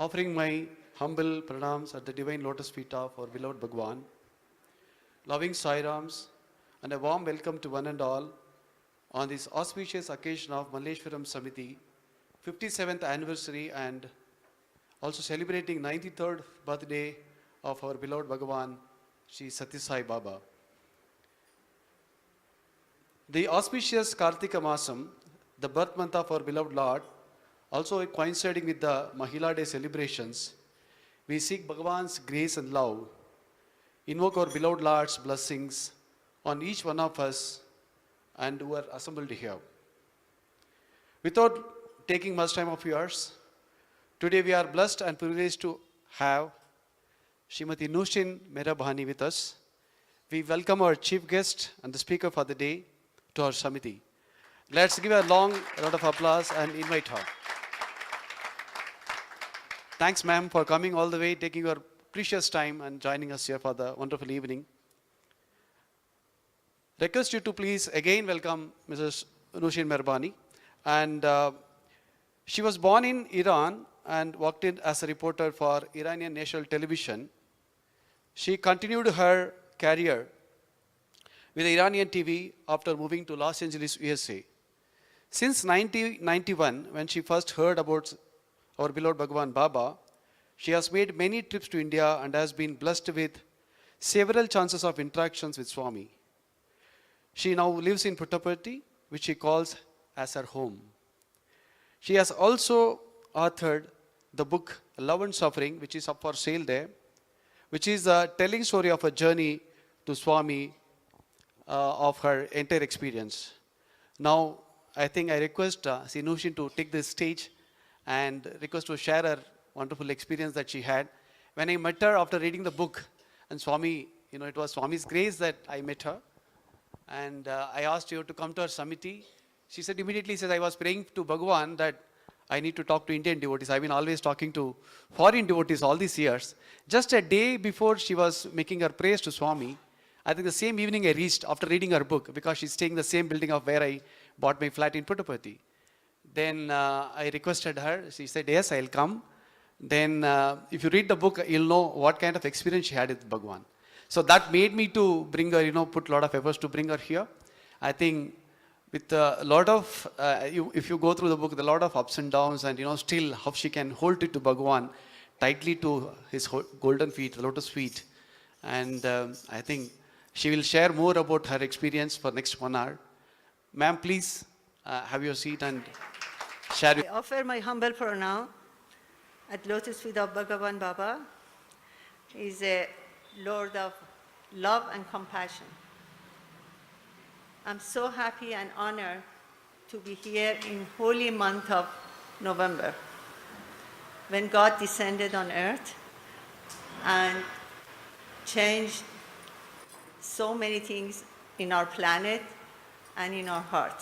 offering my humble pranams at the divine lotus feet of our beloved Bhagwan, loving Sai Rams, and a warm welcome to one and all on this auspicious occasion of Malleshwaram Samiti, 57th anniversary and also celebrating 93rd birthday of our beloved Bhagwan, Sri Sathya Sai Baba. The auspicious Kartika Masam, the birth month of our beloved Lord, also coinciding with the Mahila Day celebrations, we seek Bhagavan's grace and love, invoke our beloved Lord's blessings on each one of us and who are assembled here. Without taking much time of yours, today we are blessed and privileged to have Ms.Nooshin Mehrabani with us. We welcome our chief guest and the speaker for the day to our Samiti. Let's give a long round of applause and invite her. Thanks, ma'am, for coming all the way, taking your precious time and joining us here for the wonderful evening. Request you to please again welcome Mrs. Nooshin Mehrabani. And she was born in Iran and worked in as a reporter for Iranian national television. She continued her career with Iranian TV after moving to Los Angeles, USA. Since 1991, when she first heard about our beloved Bhagwan Baba, she has made many trips to India and has been blessed with several chances of interactions with Swami. She now lives in Puttaparthi, which she calls as her home. She has also authored the book Love and Suffering, which is up for sale there, which is a telling story of a journey to Swami of her entire experience. Now, I think I request Ms.Nooshin to take this stage and request to share her wonderful experience that she had. When I met her after reading the book, and Swami, it was Swami's grace that I met her. And I asked her to come to our Samiti. She said immediately, I was praying to Bhagwan that I need to talk to Indian devotees. I've been always talking to foreign devotees all these years. Just a day before she was making her prayers to Swami, I think the same evening I reached after reading her book, because she's staying in the same building of where I bought my flat in Puttaparthi. Then I requested her. She said, yes, I'll come. Then if you read the book, you'll know what kind of experience she had with Bhagwan. So that made me to bring her, put a lot of efforts to bring her here. I think with a lot of, if you go through the book, a lot of ups and downs, and still how she can hold it to Bhagwan, tightly to his golden feet, the lotus feet. And I think she will share more about her experience for next 1 hour. Ma'am, please have your seat and share. I offer my humble pronoun at lotus feet of Bhagavan Baba. He is a Lord of love and compassion. I'm so happy and honored to be here in holy month of November, when God descended on earth and changed so many things in our planet and in our heart.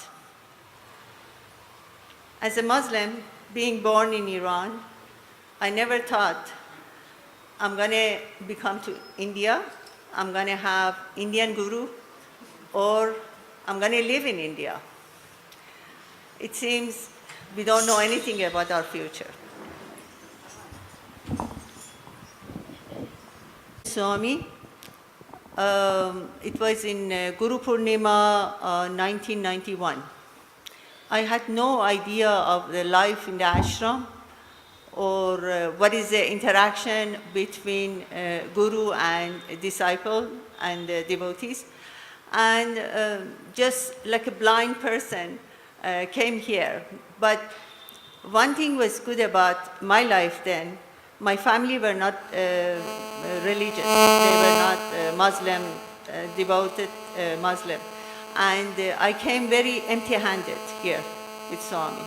As a Muslim, being born in Iran, I never thought I'm going to become to India, I'm going to have Indian guru, or I'm going to live in India. It seems we don't know anything about our future. Swami, it was in Guru Purnima 1991. I had no idea of the life in the ashram or what is the interaction between guru and disciple and devotees. And just like a blind person came here. But one thing was good about my life then. My family were not religious. They were not Muslim, devoted Muslim. And I came very empty-handed here with Swami.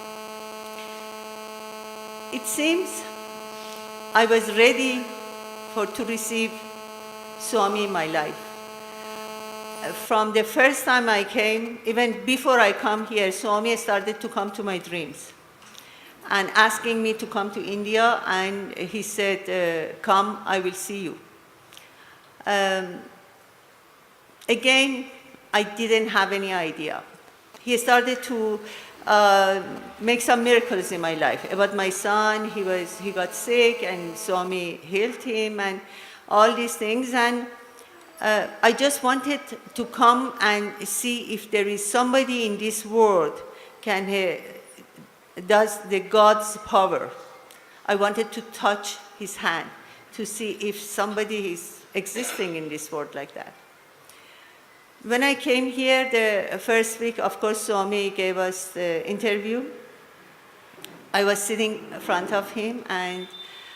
It seems I was ready to receive Swami in my life. From the first time I came, even before I come here, Swami started to come to my dreams and asking me to come to India, and he said, come, I will see you. Again, I didn't have any idea. He started to make some miracles in my life. About my son, he got sick and Swami healed him and all these things. And I just wanted to come and see if there is somebody in this world does the God's power. I wanted to touch his hand to see if somebody is existing in this world like that. When I came here the first week, of course, Swami gave us the interview. I was sitting in front of him, and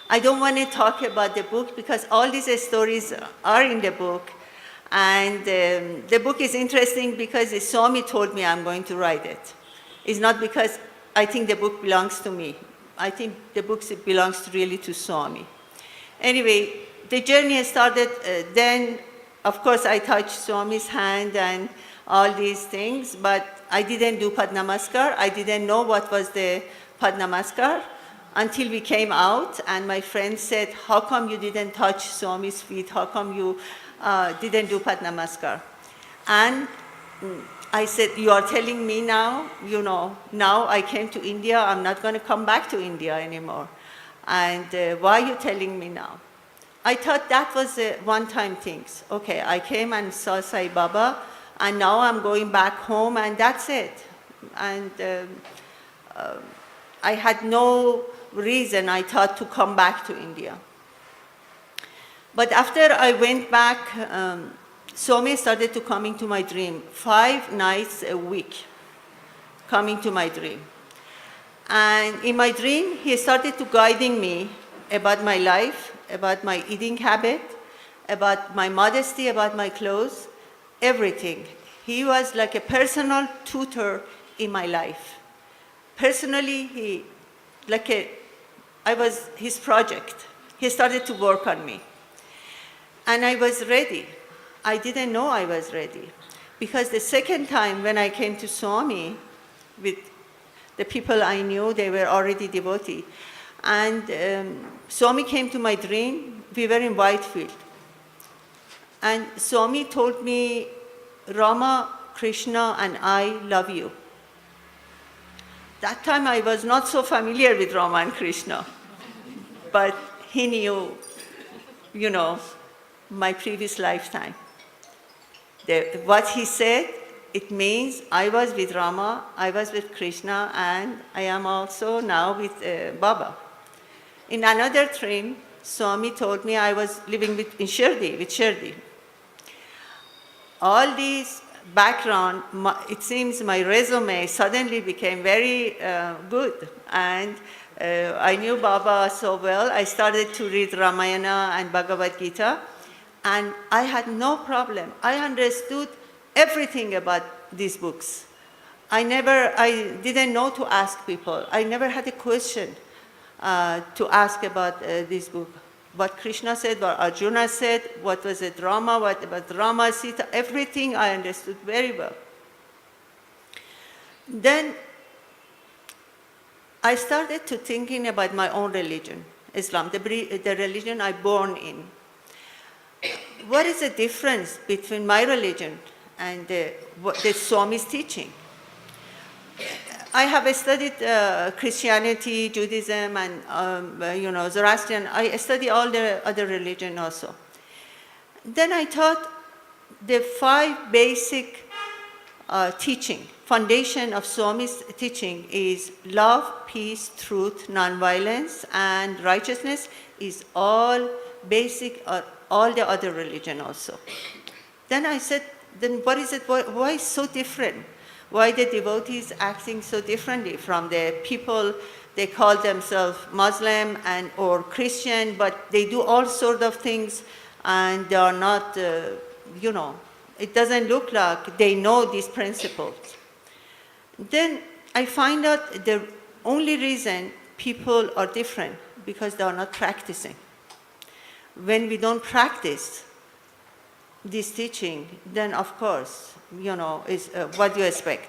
I don't want to talk about the book because all these stories are in the book. And the book is interesting because Swami told me I'm going to write it. It's not because I think the book belongs to me. I think the book belongs really to Swami. Anyway, the journey started then. Of course, I touched Swami's hand and all these things, but I didn't do Padnamaskar. I didn't know what was the Padnamaskar until we came out, and my friend said, how come you didn't touch Swami's feet? How come you didn't do Padnamaskar? And I said, you are telling me now, now I came to India, I'm not going to come back to India anymore. And why are you telling me now? I thought that was a one-time thing. Okay, I came and saw Sai Baba, and now I'm going back home, and that's it. And I had no reason, I thought, to come back to India. But after I went back, Swami started to come into my dream, 5 nights a week, coming to my dream. And in my dream, he started to guiding me about my life, about my eating habit, about my modesty, about my clothes, everything. He was like a personal tutor in my life. Personally, I was his project. He started to work on me. And I was ready. I didn't know I was ready. Because the second time when I came to Swami, with the people I knew, they were already devotees. And Swami came to my dream. We were in Whitefield. And Swami told me, Rama, Krishna, and I love you. That time I was not so familiar with Rama and Krishna. But he knew, my previous lifetime. What he said, it means I was with Rama, I was with Krishna, and I am also now with Baba. In another dream, Swami told me I was living in Shirdi, with Shirdi. All these background, it seems my resume suddenly became very good. And I knew Baba so well. I started to read Ramayana and Bhagavad Gita, and I had no problem. I understood everything about these books. I didn't know to ask people. I never had a question to ask about this book. What Krishna said, what Arjuna said, what was it Rama, what about Rama, Sita, everything I understood very well. Then I started to thinking about my own religion, Islam, the religion I born in. What is the difference between my religion and the Swami's teaching? I have studied Christianity, Judaism, and Zoroastrian. I study all the other religion also. Then I thought the 5 basic teaching, foundation of Swami's teaching is love, peace, truth, nonviolence, and righteousness is all basic, all the other religion also. Then I said, then what is it? Why so different? Why the devotees acting so differently from the people, they call themselves Muslim or Christian, but they do all sorts of things and they are not, it doesn't look like they know these principles. Then I find out the only reason people are different because they are not practicing. When we don't practice this teaching, then of course, is what you expect.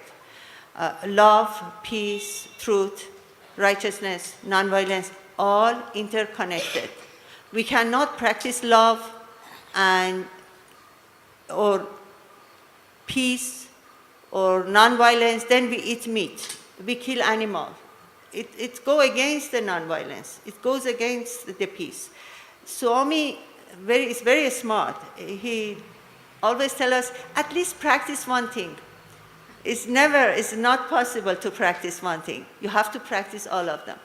Love, peace, truth, righteousness, nonviolence, all interconnected. We cannot practice love or peace or nonviolence, then we eat meat. we kill animals. It goes against the nonviolence. It goes against the peace. Swami is very smart. He always tells us, at least practice one thing. It's not possible to practice one thing. You have to practice all of them.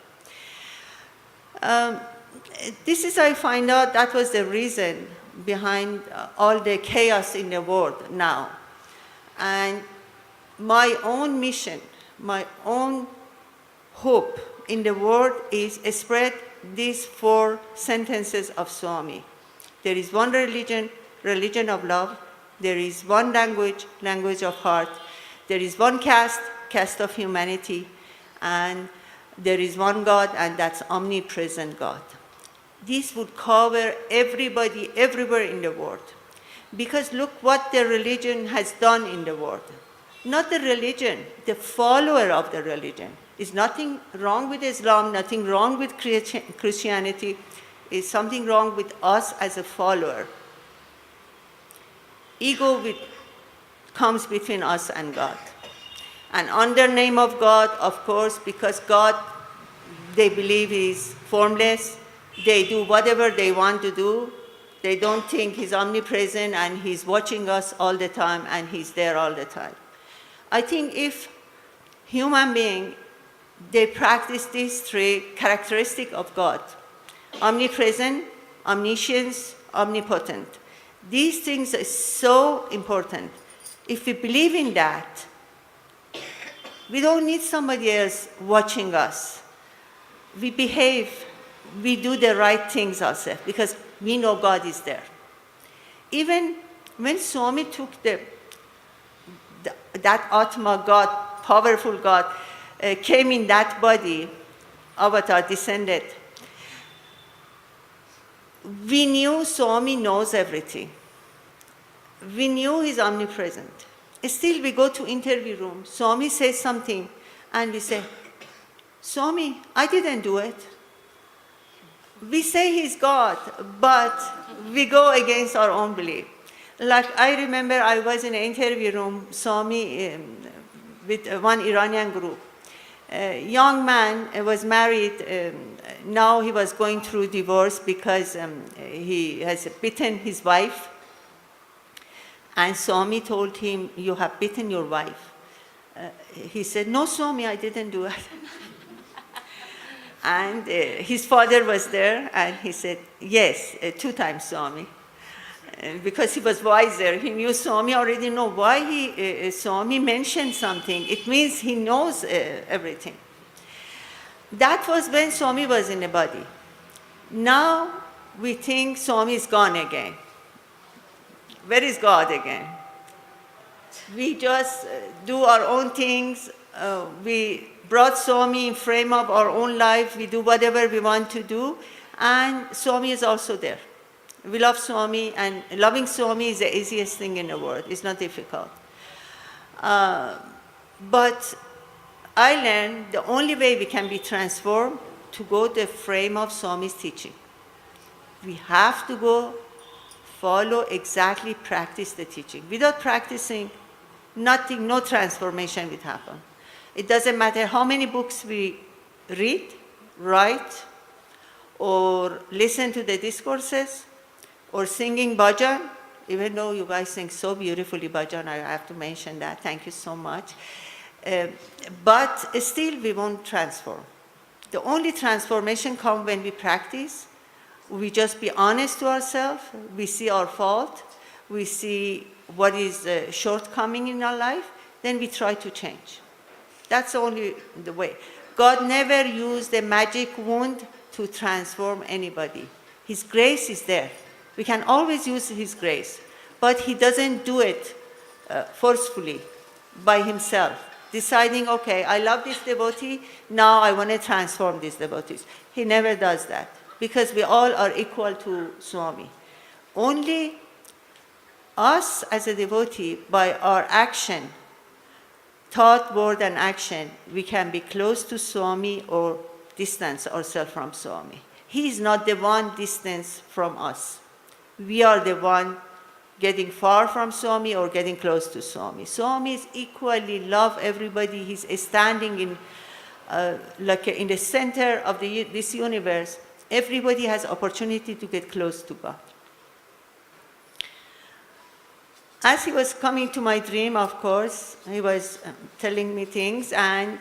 This is, I find out, that was the reason behind all the chaos in the world now. And my own mission, my own hope in the world is spread these 4 sentences of Swami. There is one religion, religion of love. There is one language, language of heart. There is one caste, caste of humanity. And there is one God, and that's omnipresent God. This would cover everybody, everywhere in the world. Because look what the religion has done in the world. Not the religion, the follower of the religion. There's nothing wrong with Islam, nothing wrong with Christianity. It's something wrong with us as a follower. Ego comes between us and God. And under name of God, of course, because God, they believe is formless, they do whatever they want to do. They don't think he's omnipresent and he's watching us all the time and he's there all the time. I think if human beings, they practice these 3 characteristics of God, omnipresent, omniscience, omnipotent. These things are so important. If we believe in that, we don't need somebody else watching us. We behave, we do the right things ourselves because we know God is there. Even when Swami took that Atma God, powerful God, came in that body, avatar descended, we knew Swami knows everything. We knew he's omnipresent. Still, we go to interview room, Swami says something, and we say, Swami, I didn't do it. We say he's God, but we go against our own belief. Like I remember I was in an interview room, Swami, with one Iranian group. A young man was married, now he was going through divorce because he has beaten his wife. And Swami told him, you have beaten your wife. He said, no, Swami, I didn't do it. And his father was there, and he said, yes, 2 times, Swami. Because he was wiser, he knew Swami already know why Swami mentioned something. It means he knows everything. That was when Swami was in the body. Now we think Swami is gone again. Where is God again? We just do our own things. We brought Swami in frame of our own life. We do whatever we want to do. And Swami is also there. We love Swami, and loving Swami is the easiest thing in the world. It's not difficult. But I learned the only way we can be transformed to go the frame of Swami's teaching. We have to go follow exactly, practice the teaching. Without practicing, nothing, no transformation will happen. It doesn't matter how many books we read, write, or listen to the discourses, or singing bhajan, even though you guys sing so beautifully bhajan, I have to mention that, thank you so much. But still we won't transform. The only transformation comes when we practice. We just be honest to ourselves, we see our fault, we see what is shortcoming in our life, then we try to change. That's only the way. God never used a magic wand to transform anybody. His grace is there. We can always use His grace, but He doesn't do it forcefully by Himself, deciding, okay, I love this devotee, now I want to transform these devotees. He never does that, because we all are equal to Swami. Only us as a devotee, by our action, thought, word, and action, we can be close to Swami or distance ourselves from Swami. He is not the one distance from us. We are the one getting far from Swami or getting close to Swami. Swami is equally love everybody. He's standing in like in the center of this universe. Everybody has opportunity to get close to God. As he was coming to my dream, of course, he was telling me things, and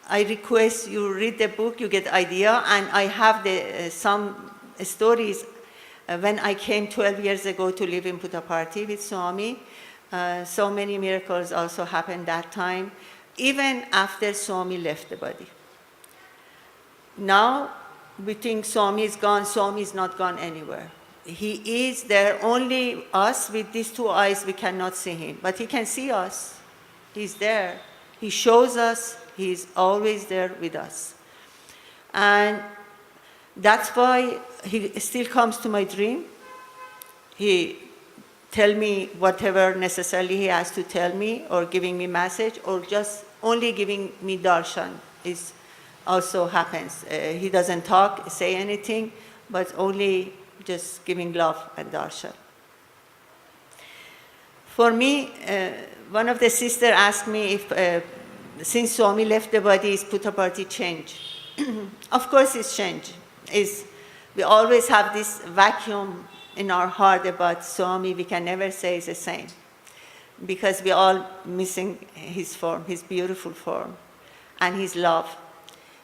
I request you read the book, you get idea, and I have some stories when I came 12 years ago to live in Puttaparthi with Swami. So many miracles also happened that time, even after Swami left the body. Now, we think Swami is gone. Swami is not gone anywhere. He is there, only us with these two eyes, we cannot see him. But he can see us. He's there. He shows us. He's always there with us. And that's why he still comes to my dream. He tell me whatever necessarily he has to tell me, or giving me message, or just only giving me darshan is also happens. He doesn't talk, say anything, but only just giving love and darshan. For me, one of the sisters asked me if, since Swami left the body, is Puttaparthi changed? Of course it's changed. We always have this vacuum in our heart about Swami. We can never say it's the same, because we all missing his form, his beautiful form, and his love.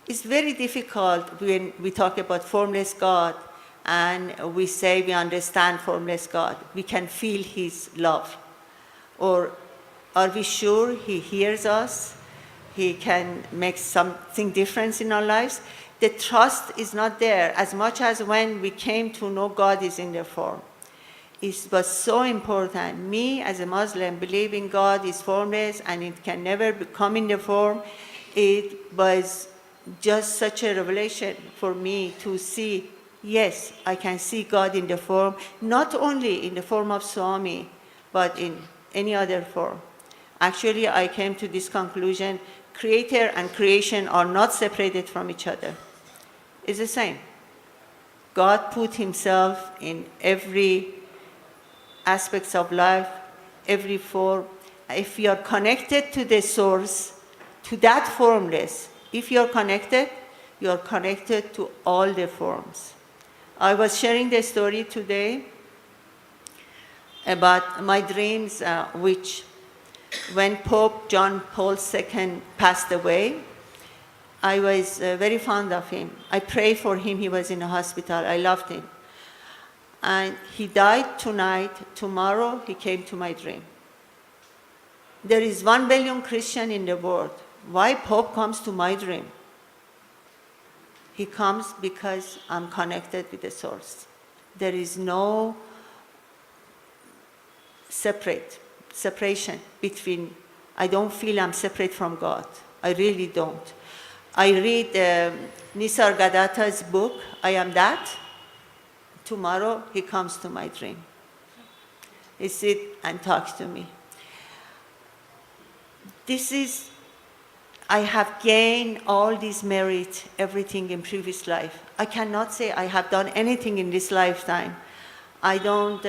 It's very difficult when we talk about formless God and we say we understand formless God. We can feel his love. Or are we sure he hears us? He can make something different in our lives? The trust is not there as much as when we came to know God is in the form. It was so important. Me, as a Muslim, believing God is formless and it can never come in the form. It was just such a revelation for me to see, yes, I can see God in the form, not only in the form of Swami, but in any other form. Actually, I came to this conclusion: creator and creation are not separated from each other. It's the same. God put himself in every aspects of life, every form. If you are connected to the source, to that formless, if you are connected to all the forms. I was sharing the story today about my dreams, which when Pope John Paul II passed away, I was very fond of him. I prayed for him. He was in a hospital. I loved him. And he died tonight. Tomorrow, he came to my dream. There is 1 billion Christian in the world. Why Pope comes to my dream? He comes because I'm connected with the source. There is no separation between, I don't feel I'm separate from God. I really don't. I read Nisargadatta's book, I Am That. Tomorrow, he comes to my dream. He sits and talks to me. I have gained all this merit, everything in previous life. I cannot say I have done anything in this lifetime. I don't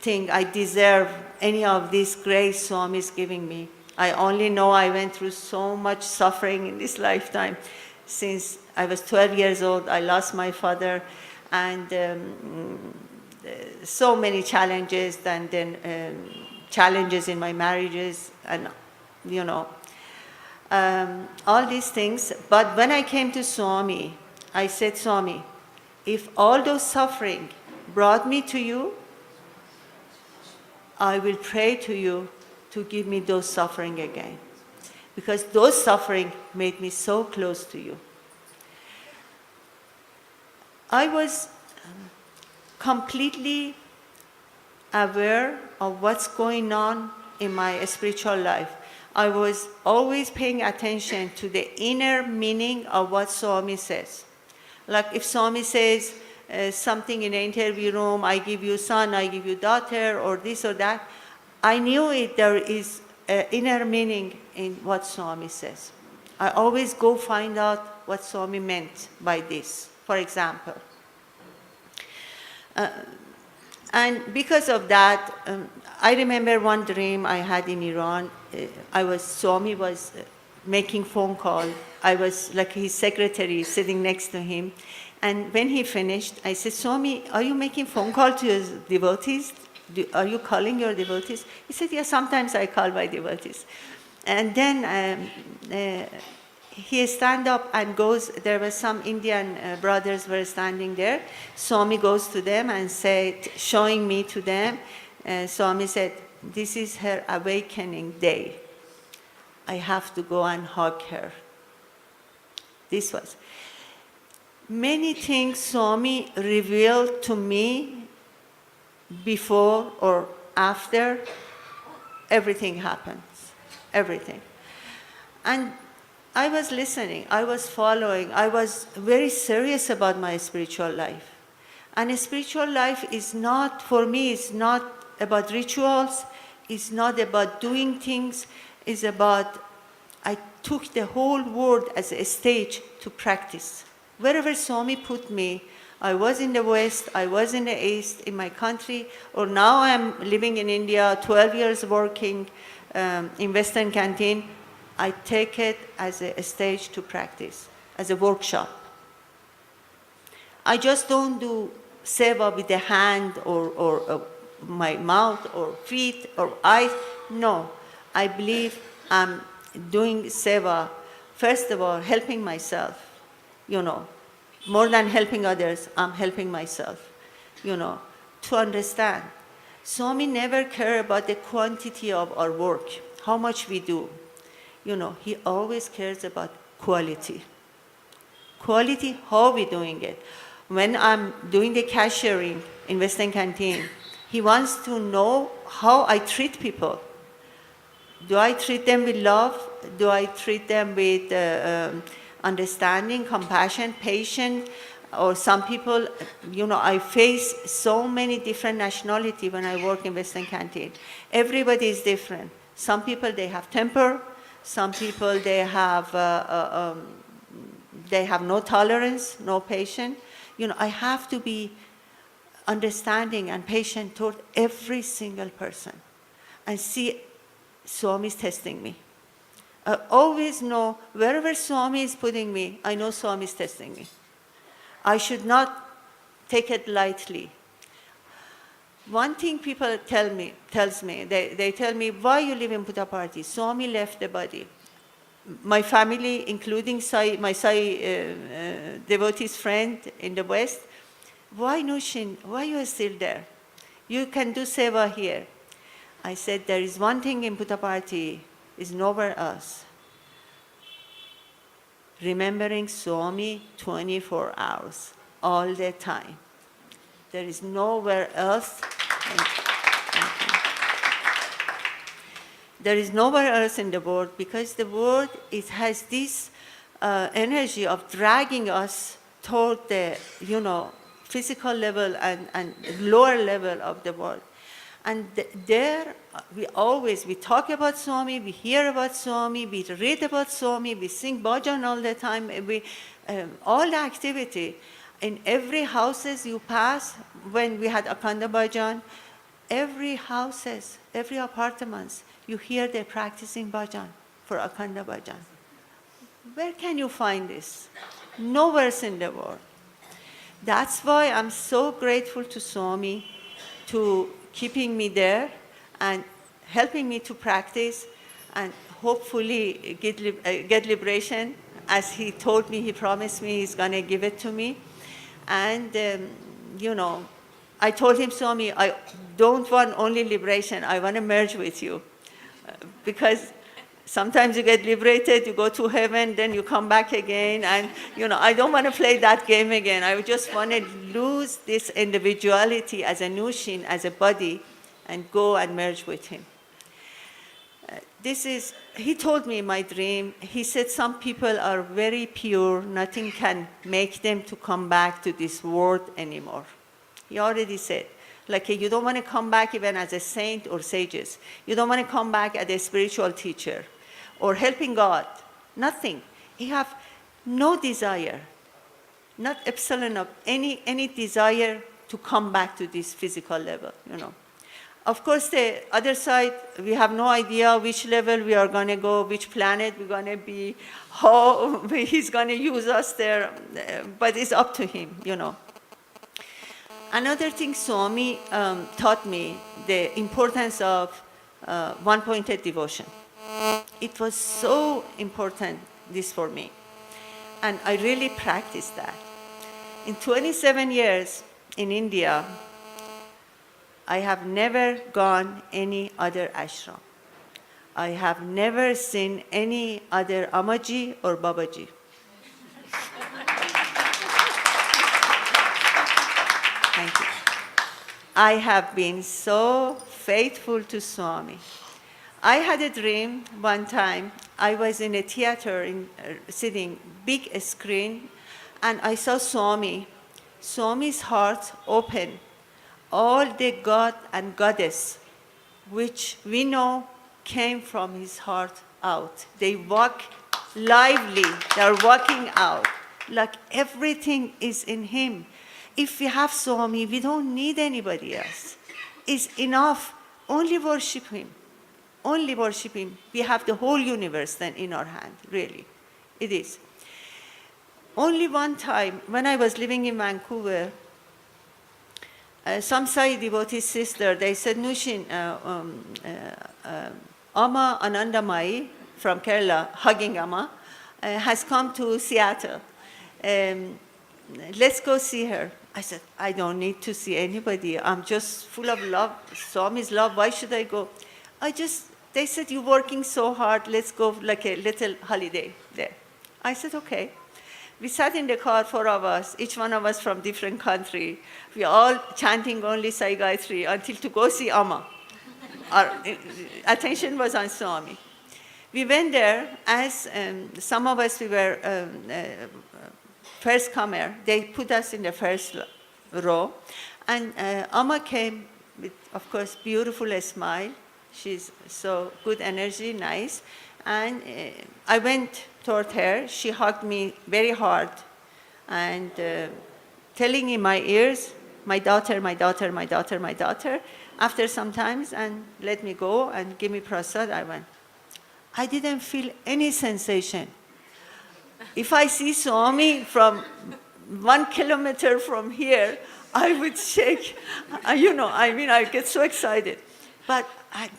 think I deserve any of this grace Swami is giving me. I only know I went through so much suffering in this lifetime. Since I was 12 years old, I lost my father, and so many challenges, and then challenges in my marriages, and all these things. But when I came to Swami, I said, Swami, if all those suffering brought me to you, I will pray to you to give me those suffering again. Because those suffering made me so close to you. I was completely aware of what's going on in my spiritual life. I was always paying attention to the inner meaning of what Swami says. Like if Swami says something in the interview room, I give you son, I give you daughter, or this or that, I knew there is inner meaning in what Swami says. I always go find out what Swami meant by this. For example, And because of that, I remember one dream I had in Iran. Swami was making phone call. I was like his secretary sitting next to him. And when he finished, I said, Swami, are you making phone call to your devotees? Are you calling your devotees? He said, yeah, sometimes I call my devotees. And then he stand up and goes, there were some Indian brothers were standing there. Swami goes to them and said, showing me to them, Swami said, this is her awakening day. I have to go and hug her. This was. Many things Swami revealed to me before or after, everything happens, everything. And I was listening, I was following, I was very serious about my spiritual life. And spiritual life is not, for me, it's not about rituals, it's not about doing things, it's about, I took the whole world as a stage to practice. Wherever Swami put me, I was in the West, I was in the East, in my country, or now I'm living in India, 12 years working in Western Canteen. I take it as a stage to practice, as a workshop. I just don't do seva with the hand or my mouth or feet or eyes. No, I believe I'm doing seva, first of all, helping myself, more than helping others, I'm helping myself, to understand. Swami never cared about the quantity of our work, how much we do. He always cares about quality. Quality, how we doing it. When I'm doing the cashiering in Western Canteen, he wants to know how I treat people. Do I treat them with love? Do I treat them with understanding, compassion, patience? Or some people, I face so many different nationalities when I work in Western Canteen. Everybody is different. Some people, they have temper. Some people, they have no tolerance, no patience. I have to be understanding and patient toward every single person. And see, Swami is testing me. I always know, wherever Swami is putting me, I know Swami is testing me. I should not take it lightly. One thing people tells me, they tell me, why you live in Puttaparthi? Swami left the body. My family, including my Sai devotee's friend in the West, why Nooshin, why you are still there? You can do seva here. I said, there is one thing in Puttaparthi, is nowhere else. Remembering Swami 24 hours, all the time. There is nowhere else. There is nowhere else in the world, because the world, it has this energy of dragging us toward the, physical level and lower level of the world. And there, we talk about Swami, we hear about Swami, we read about Swami, we sing bhajan all the time, all the activity. In every houses you pass, when we had Akhanda bhajan, every houses, every apartments, you hear they're practicing bhajan for Akhanda bhajan. Where can you find this? Nowhere in the world. That's why I'm so grateful to Swami to keeping me there and helping me to practice and hopefully get liberation. As he told me, he promised me he's going to give it to me. And, I told him, Swami, I don't want only liberation, I want to merge with you. Because sometimes you get liberated, you go to heaven, then you come back again, and I don't want to play that game again. I just want to lose this individuality as a Nooshin, as a body, and go and merge with him. He told me in my dream, he said some people are very pure, nothing can make them to come back to this world anymore. He already said, like you don't want to come back even as a saint or sages. You don't want to come back as a spiritual teacher or helping God. Nothing. You have no desire, not epsilon of any desire to come back to this physical level, Of course, the other side, we have no idea which level we are going to go, which planet we're going to be, how he's going to use us there, but it's up to him, Another thing Swami taught me, the importance of one-pointed devotion. It was so important, this for me. And I really practiced that. In 27 years in India, I have never gone any other ashram. I have never seen any other Amaji or Babaji. Thank you. I have been so faithful to Swami. I had a dream one time. I was in a theater, sitting, big screen, and I saw Swami. Swami's heart open. All the God and Goddess, which we know came from his heart out. They walk lively. They're walking out. Like everything is in him. If we have Swami, we don't need anybody else. It's enough. Only worship him. Only worship him. We have the whole universe then in our hand, really. It is. Only one time, when I was living in Vancouver, some Sai devotee sister, they said, Nooshin, Amma Anandamai from Kerala, hugging Amma, has come to Seattle. Let's go see her. I said, I don't need to see anybody. I'm just full of love, Swami's love. Why should I go? They said, you're working so hard. Let's go like a little holiday there. I said, okay. We sat in the car, 4 of us, each one of us from different country. We all chanting only Sai Gayatri until to go see Amma. Our attention was on Swami. We went there as some of us, we were first comer. They put us in the first row. And Amma came with, of course, beautiful smile. She's so good energy, nice. And I went toward her. She hugged me very hard and telling in my ears, my daughter, my daughter, my daughter, my daughter. After some times, and let me go and give me prasad, I went. I didn't feel any sensation. If I see Swami from 1 kilometer from here, I would shake. I get so excited. But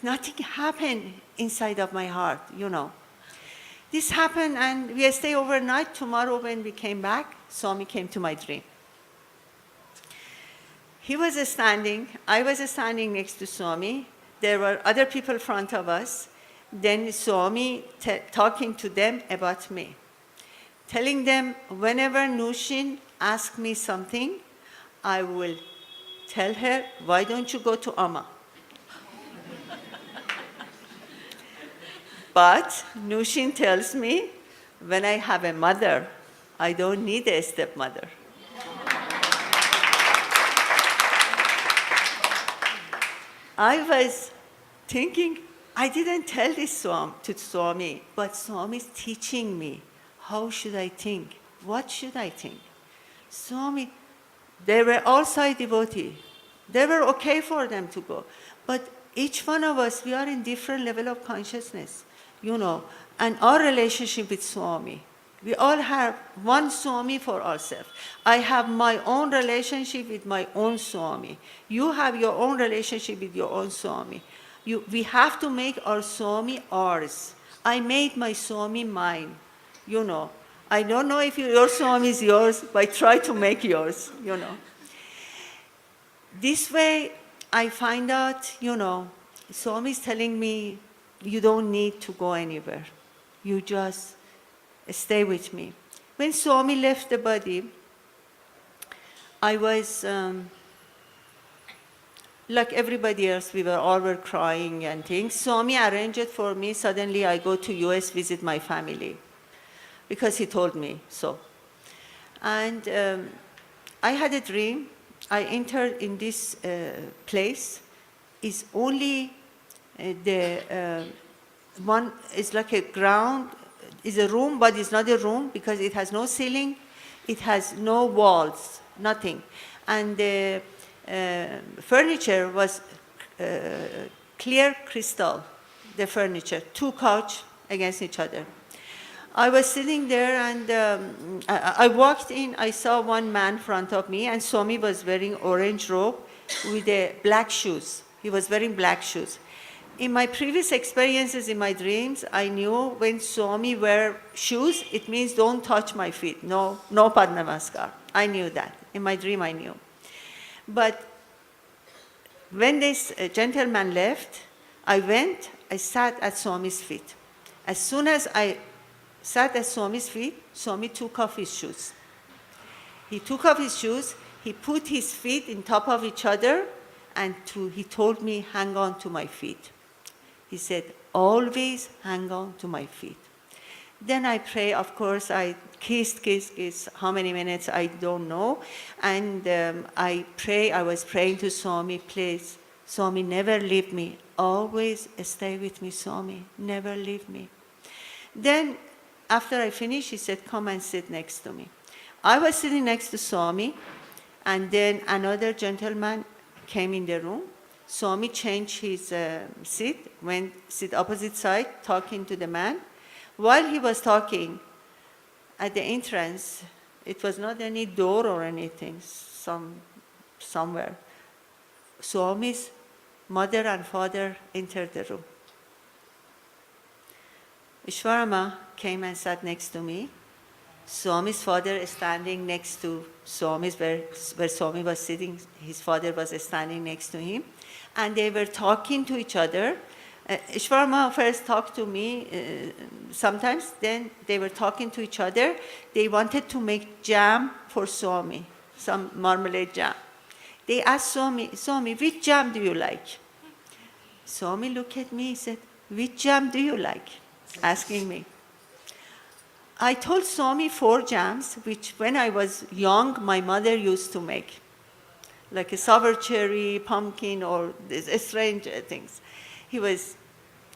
nothing happened inside of my heart, This happened, and we stayed overnight. Tomorrow when we came back, Swami came to my dream. He was standing, I was standing next to Swami. There were other people in front of us. Then Swami talking to them about me. Telling them, whenever Nooshin asks me something, I will tell her, why don't you go to Amma? But Nooshin tells me, when I have a mother, I don't need a stepmother. I was thinking, I didn't tell this to Swami, but Swami is teaching me. How should I think? What should I think? Swami, they were all Sai devotees. They were okay for them to go. But each one of us, we are in different level of consciousness, and our relationship with Swami. We all have one Swami for ourselves. I have my own relationship with my own Swami. You have your own relationship with your own Swami. We have to make our Swami ours. I made my Swami mine, I don't know if your Swami is yours, but try to make yours, This way, I find out, Swami is telling me, you don't need to go anywhere. You just stay with me. When Swami left the body, I was, like everybody else, we were crying and things. Swami arranged it for me. Suddenly, I go to US, visit my family, because he told me so. And I had a dream. I entered in this place. It's only the one is like a ground, is a room, but it's not a room because it has no ceiling, it has no walls, nothing. And furniture was clear crystal, the furniture, two couch against each other. I was sitting there and I walked in, I saw one man in front of me, and Swami was wearing orange robe with black shoes. He was wearing black shoes. In my previous experiences in my dreams, I knew when Swami wear shoes, it means don't touch my feet, no Padnamaskar. I knew that. In my dream, I knew. But when this gentleman left, I sat at Swami's feet. As soon as I sat at Swami's feet, Swami took off his shoes. He took off his shoes, he put his feet in top of each other, and he told me, hang on to my feet. He said, always hang on to my feet. Then I pray, of course, I kissed, how many minutes, I don't know. And I was praying to Swami, please, Swami, never leave me. Always stay with me, Swami, never leave me. Then, after I finished, he said, come and sit next to me. I was sitting next to Swami, and then another gentleman came in the room. Swami changed his seat, went sit opposite side, talking to the man. While he was talking, at the entrance, it was not any door or anything, somewhere. Swami's mother and father entered the room. Ishwarama came and sat next to me. Swami's father is standing next to Swami's, where Swami was sitting, his father was standing next to him. And they were talking to each other. Ishwarama first talked to me sometimes, then they were talking to each other. They wanted to make jam for Swami, some marmalade jam. They asked Swami, which jam do you like? Swami looked at me, he said, which jam do you like? Asking me. I told Swami 4 jams, which when I was young, my mother used to make, like a sour cherry, pumpkin, or strange things.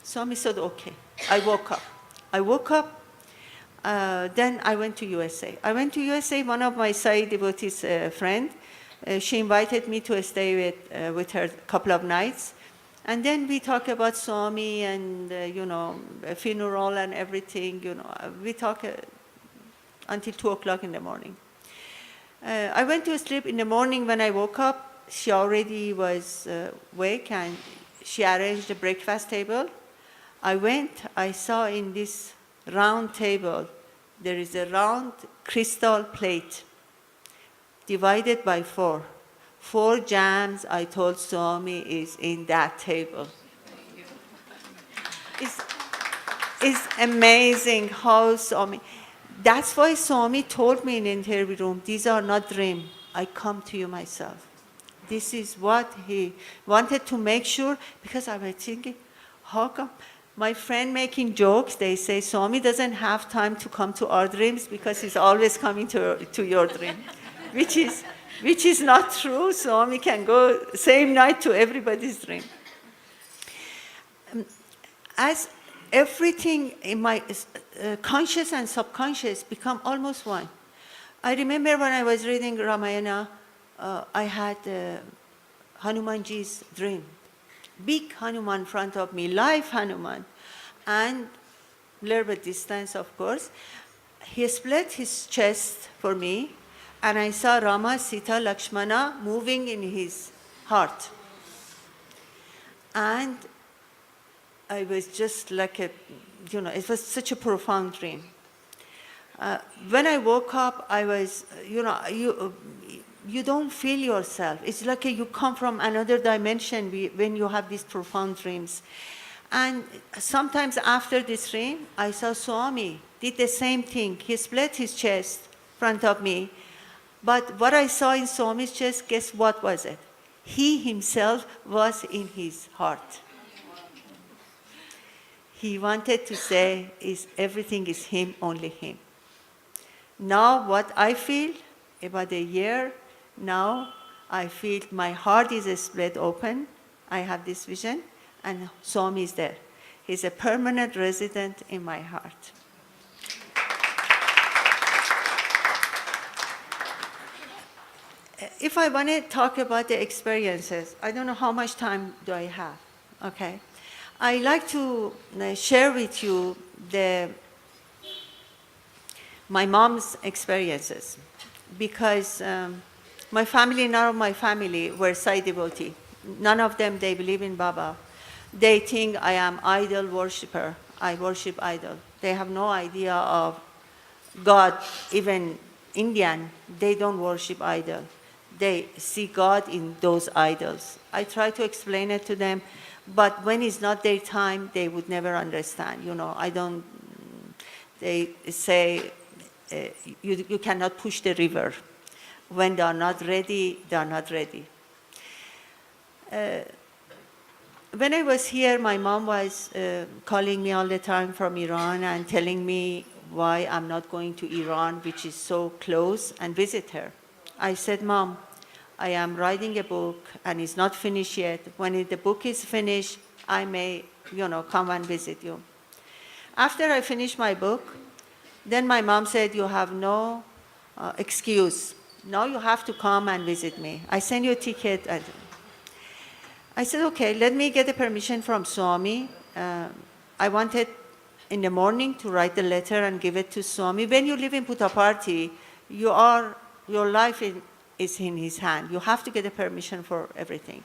Swami said, okay. I woke up. Then I went to USA. One of my Sai devotees friend, she invited me to stay with her a couple of nights. And then we talk about Swami and, funeral and everything, we talk until 2 o'clock in the morning. I went to sleep. In the morning when I woke up, she already was awake and she arranged the breakfast table. I saw in this round table, there is a round crystal plate divided by 4. 4 jams, I told Swami, is in that table. It's amazing how Swami, that's why Swami told me in the interview room, these are not dreams. I come to you myself. This is what he wanted to make sure, because I was thinking, how come? My friend making jokes, they say, Swami doesn't have time to come to our dreams because he's always coming to your dream, which is not true. Swami can go same night to everybody's dream. As everything in my conscious and subconscious become almost one. I remember when I was reading Ramayana, I had Hanumanji's dream. Big Hanuman in front of me, live Hanuman, and a little bit distance, of course. He split his chest for me, and I saw Rama, Sita, Lakshmana moving in his heart. And I was just like it was such a profound dream. When I woke up, I was, you don't feel yourself. It's like you come from another dimension when you have these profound dreams. And sometimes after this dream, I saw Swami did the same thing. He split his chest in front of me. But what I saw in Swami's chest, guess what was it? He himself was in his heart. He wanted to say everything is him, only him. Now what I feel, about a year now, I feel my heart is split open. I have this vision, and Swami is there. He's a permanent resident in my heart. if I want to talk about the experiences, I don't know how much time do I have, okay? I like to share with you my mom's experiences, because my family, none of my family were Sai devotee. None of them, they believe in Baba. They think I am idol worshiper. I worship idol. They have no idea of God. Even Indian, they don't worship idol. They see God in those idols. I try to explain it to them, but when it's not their time, they would never understand. You know, they say, you cannot push the river. When they are not ready, they are not ready. When I was here, my mom was calling me all the time from Iran and telling me why I'm not going to Iran, which is so close, and visit her. I said, Mom, I am writing a book and it's not finished yet. When the book is finished, I may, come and visit you. After I finished my book, then my mom said, you have no excuse. Now you have to come and visit me. I send you a ticket. I said, okay, let me get the permission from Swami. I wanted in the morning to write the letter and give it to Swami. When you live in Puttaparthi, your life is in his hand. You have to get the permission for everything.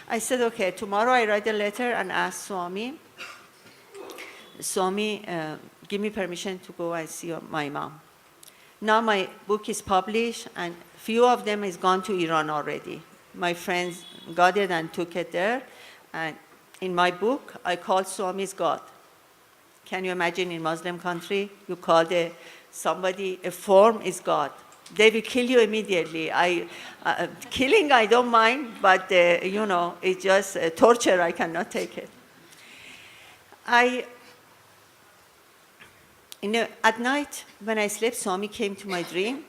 I said, okay, tomorrow I write a letter and ask Swami. Swami, give me permission to go and see my mom. Now my book is published, and few of them has gone to Iran already. My friends got it and took it there. And in my book, I call Swami's God. Can you imagine in Muslim country, you call somebody, a form is God. They will kill you immediately. Killing, I don't mind, but it's just torture. I cannot take it. At night, when I slept, Swami came to my dream,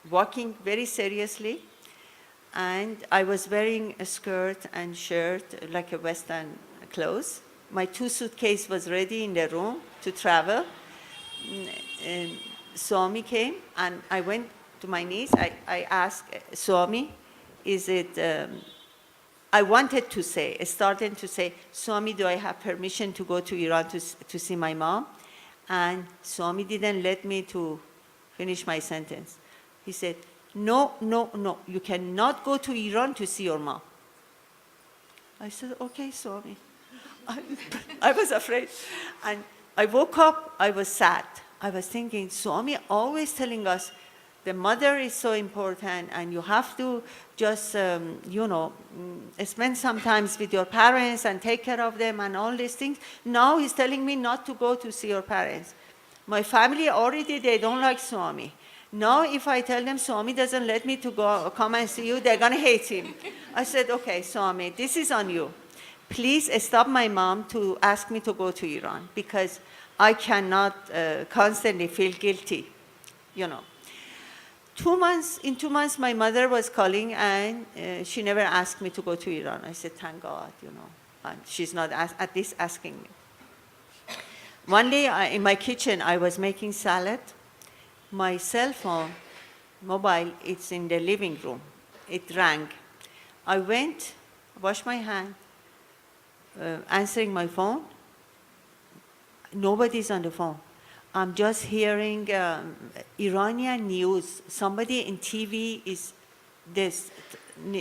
walking very seriously, and I was wearing a skirt and shirt, like a Western clothes. My 2 suitcases was ready in the room to travel. And Swami came, and I went to my knees. I asked Swami, I wanted to say, started to say, Swami, do I have permission to go to Iran to see my mom? And Swami didn't let me to finish my sentence. He said, no, you cannot go to Iran to see your mom. I said, okay, Swami. I was afraid. And I woke up, I was sad. I was thinking, Swami always telling us, the mother is so important, and you have to just, spend some time with your parents and take care of them and all these things. Now he's telling me not to go to see your parents. My family already, they don't like Swami. Now if I tell them Swami doesn't let me to come and see you, they're going to hate him. I said, okay, Swami, this is on you. Please stop my mom to ask me to go to Iran, because I cannot constantly feel guilty, In 2 months, my mother was calling, and she never asked me to go to Iran. I said, thank God, and she's not at least asking me. One day in my kitchen, I was making salad. My cell phone, mobile, it's in the living room. It rang. I went, washed my hand, answering my phone. Nobody's on the phone. I'm just hearing Iranian news. Somebody in TV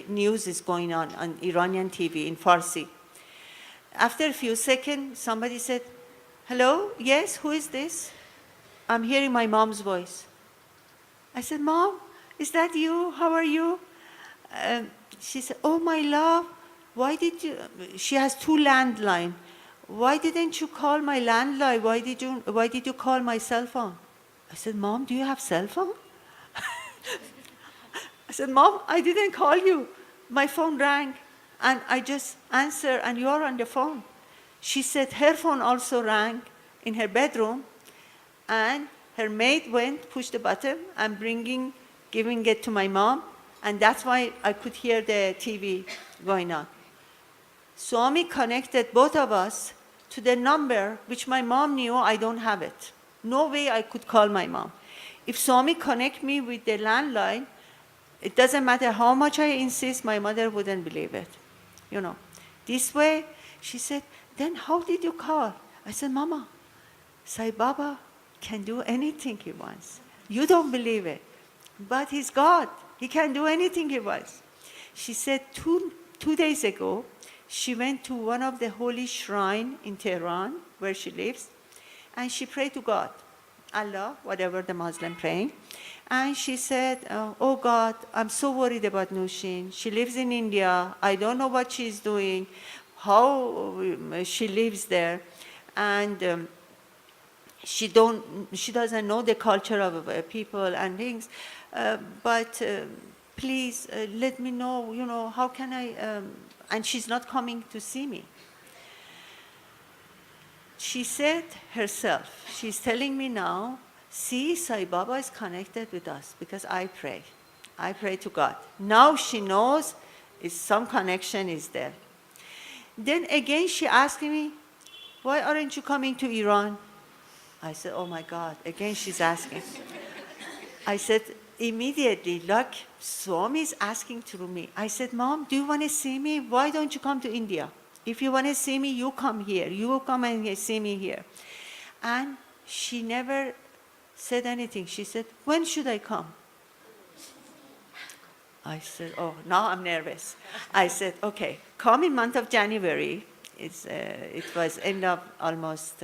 news is going on Iranian TV in Farsi. After a few seconds, somebody said, hello, yes, who is this? I'm hearing my mom's voice. I said, Mom, is that you? How are you? She said, oh, my love, she has 2 landlines. Why didn't you call my landline? Why did you call my cell phone? I said, Mom, do you have cell phone? I said, Mom, I didn't call you. My phone rang, and I just answered, and you're on the phone. She said her phone also rang in her bedroom, and her maid went, pushed the button, and giving it to my mom, and that's why I could hear the TV going on. Swami connected both of us to the number which my mom knew I don't have it. No way I could call my mom. If Swami connect me with the landline, it doesn't matter how much I insist, my mother wouldn't believe it. You know, this way, she said, then how did you call? I said, Mama, Sai Baba can do anything he wants. You don't believe it, but he's God. He can do anything he wants. She said 2 days ago, she went to one of the holy shrine in Tehran, where she lives, and she prayed to God, Allah, whatever the Muslim praying. And she said, oh God, I'm so worried about Nooshin. She lives in India. I don't know what she's doing, how she lives there. And she doesn't know the culture of people and things. But please let me know, how can I, and she's not coming to see me. She said herself, she's telling me now, see, Sai Baba is connected with us because I pray. I pray to God. Now she knows some connection is there. Then again she asked me, why aren't you coming to Iran? I said, oh my God, again she's asking. I said, immediately, like Swami is asking through me. I said, Mom, do you want to see me? Why don't you come to India? If you want to see me, you come here. You will come and see me here. And she never said anything. She said, when should I come? I said, oh, now I'm nervous. I said, okay, come in month of January. It was end of almost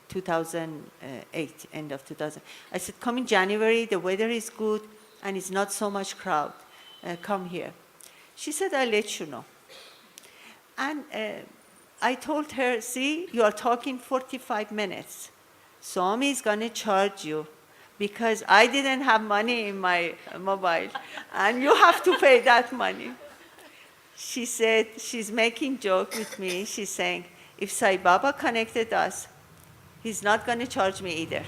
2008, end of 2000. I said, come in January, the weather is good, and it's not so much crowd. Come here. She said, I'll let you know. And I told her, see, you are talking 45 minutes. Swami is going to charge you because I didn't have money in my mobile, and you have to pay that money. She said, she's making joke with me. She's saying, if Sai Baba connected us, he's not going to charge me either.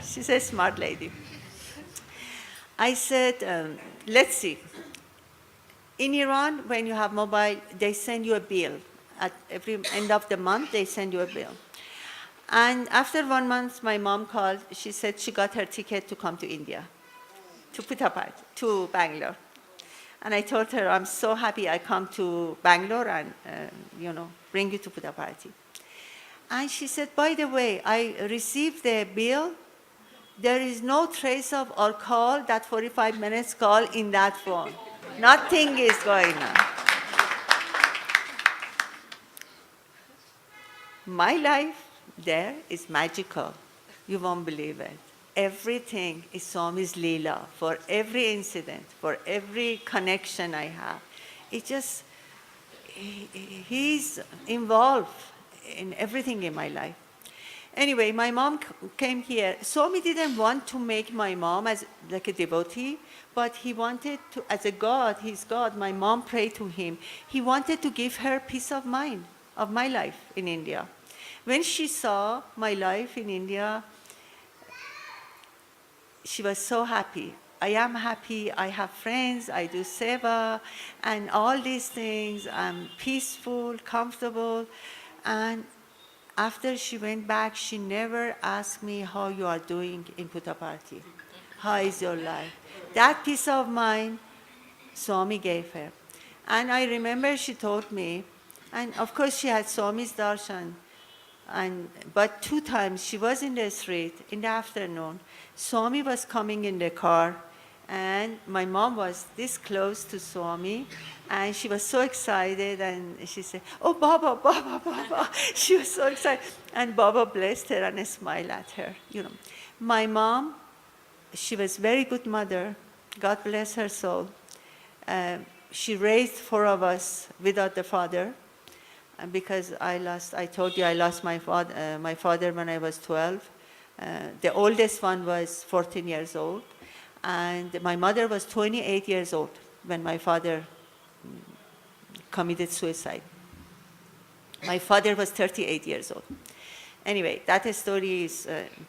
She's a smart lady. I said, let's see. In Iran, when you have mobile, they send you a bill. At every end of the month, they send you a bill. And after 1 month, my mom called. She said she got her ticket to come to India, to Bangalore. And I told her, I'm so happy I come to Bangalore and, bring you to Puttaparthi. And she said, by the way, I received the bill. There is no trace of our call, that 45 minutes call in that phone. Nothing is going on. My life there is magical. You won't believe it. Everything is Swami's Leela, for every incident, for every connection I have. It just, he's involved in everything in my life. Anyway, my mom came here. Swami didn't want to make my mom as like a devotee, but he wanted to, as a God, he's God, my mom prayed to him. He wanted to give her peace of mind of my life in India. When she saw my life in India, she was so happy. I am happy, I have friends, I do seva, and all these things. I'm peaceful, comfortable. And after she went back, she never asked me how you are doing in Puttaparthi. How is your life? That peace of mind, Swami gave her. And I remember she told me, and of course she had Swami's darshan, but 2 times she was in the street in the afternoon. Swami was coming in the car, and my mom was this close to Swami, and she was so excited, and she said, oh, Baba, Baba, Baba. She was so excited. And Baba blessed her and smiled at her. My mom, she was a very good mother. God bless her soul. She raised 4 of us without the father. Because I told you I lost my father when I was 12. The oldest one was 14 years old. And my mother was 28 years old when my father committed suicide. My father was 38 years old. Anyway, that story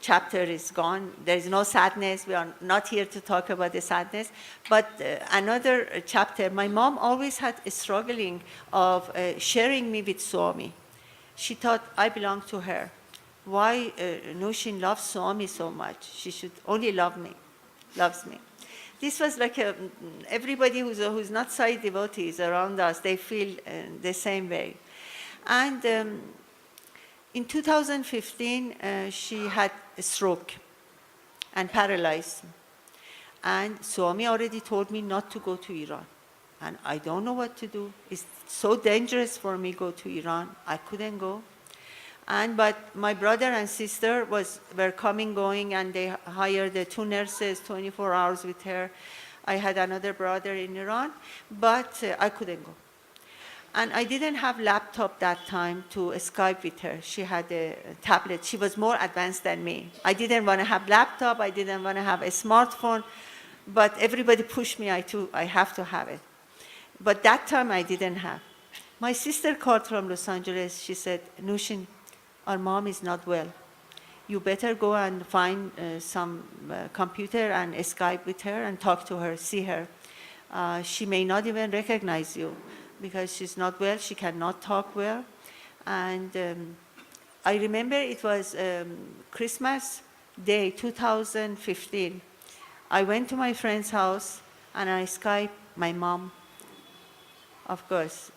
chapter is gone. There is no sadness. We are not here to talk about the sadness. But another chapter, my mom always had a struggling of sharing me with Swami. She thought I belonged to her. Why Nooshin loves Swami so much? She should only loves me. This was like everybody who's not Sai devotees around us, they feel the same way. And in 2015, she had a stroke and paralyzed. And Swami already told me not to go to Iran. And I don't know what to do. It's so dangerous for me to go to Iran. I couldn't go. But my brother and sister were coming, going, and they hired the 2 nurses, 24 hours with her. I had another brother in Iran, but I couldn't go. And I didn't have laptop that time to Skype with her. She had a tablet. She was more advanced than me. I didn't want to have laptop. I didn't want to have a smartphone. But everybody pushed me. I have to have it. But that time I didn't have. My sister called from Los Angeles. She said, Nooshin, our mom is not well. You better go and find some computer and Skype with her and talk to her, see her. She may not even recognize you because she's not well, she cannot talk well. And I remember it was Christmas Day, 2015. I went to my friend's house and I Skyped my mom. Of course,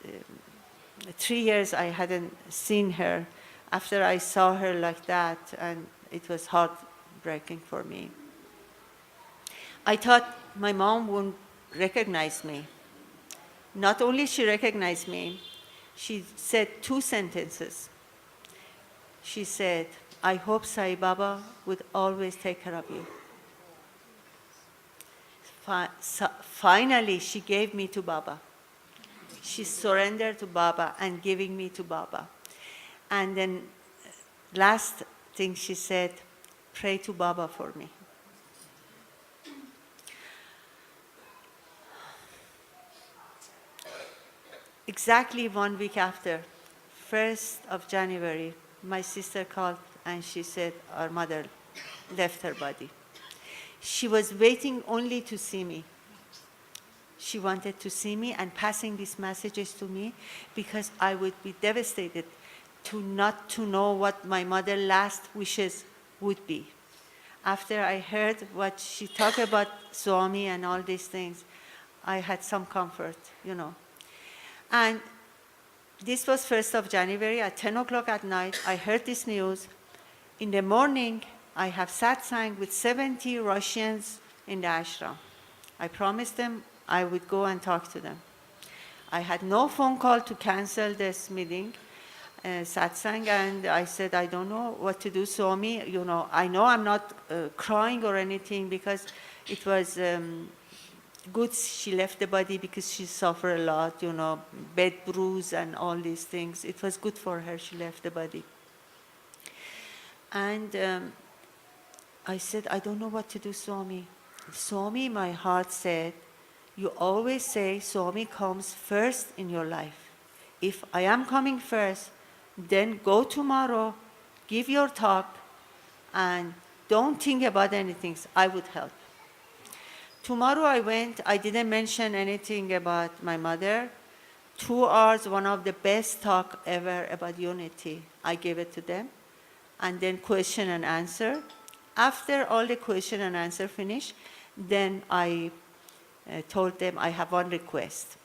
3 years I hadn't seen her. After I saw her like that, and it was heartbreaking for me. I thought my mom wouldn't recognize me. Not only she recognized me, she said 2 sentences. She said, I hope Sai Baba would always take care of you. Finally, she gave me to Baba. She surrendered to Baba and giving me to Baba. And then last thing she said, pray to Baba for me. Exactly 1 week after, 1st of January, my sister called and she said our mother left her body. She was waiting only to see me. She wanted to see me and passing these messages to me because I would be devastated not to know what my mother's last wishes would be. After I heard what she talked about Swami and all these things, I had some comfort, you know. And this was 1st of January at 10 o'clock at night. I heard this news. In the morning, I have satsang with 70 Russians in the ashram. I promised them I would go and talk to them. I had no phone call to cancel this meeting, SATSANG, and I said, I don't know what to do, Swami. You know, I know I'm not crying or anything because it was good she left the body because she suffered a lot, you know, bed bruise and all these things. It was good for her, she left the body. And I said, I don't know what to do, Swami. Swami, my heart said, you always say Swami comes first in your life. If I am coming first, then go tomorrow, give your talk, and don't think about anything. I would help. Tomorrow I went, I didn't mention anything about my mother. 2 hours, one of the best talk ever about unity. I gave it to them. And then question and answer. After all the question and answer finished, then I told them I have one request.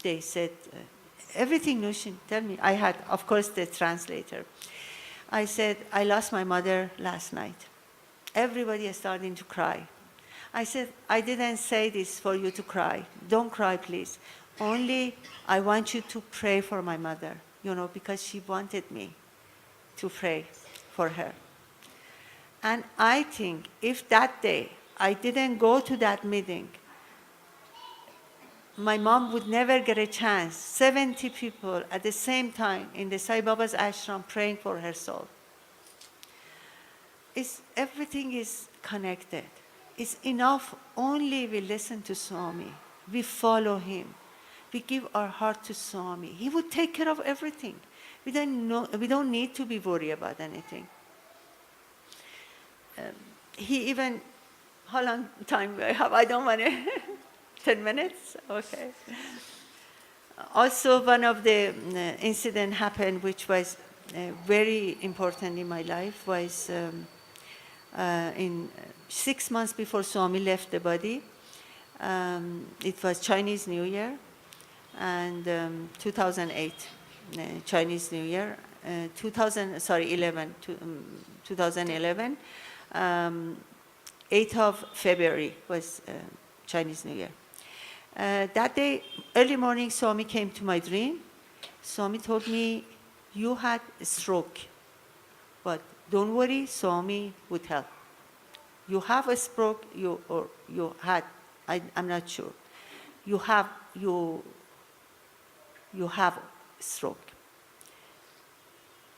They said, everything, Nooshin, tell me. I had, of course, the translator. I said, I lost my mother last night. Everybody is starting to cry. I said, I didn't say this for you to cry. Don't cry, please. Only I want you to pray for my mother, you know, because she wanted me to pray for her. And I think if that day I didn't go to that meeting, my mom would never get a chance. 70 people at the same time in the Sai Baba's ashram praying for her soul. Everything is connected. It's enough only we listen to Swami. We follow him. We give our heart to Swami. He would take care of everything. We don't need to be worried about anything. He even, how long time do I have? I don't want to, 10 minutes? Okay. Also, one of the incidents happened which was very important in my life was in 6 months before Swami left the body, It was Chinese New Year, and 2008, Chinese New Year, 2011, 8th of February was Chinese New Year. That day, early morning, Swami came to my dream. Swami told me, you had a stroke, but don't worry, Swami would help. You have a stroke, I'm not sure. You have stroke.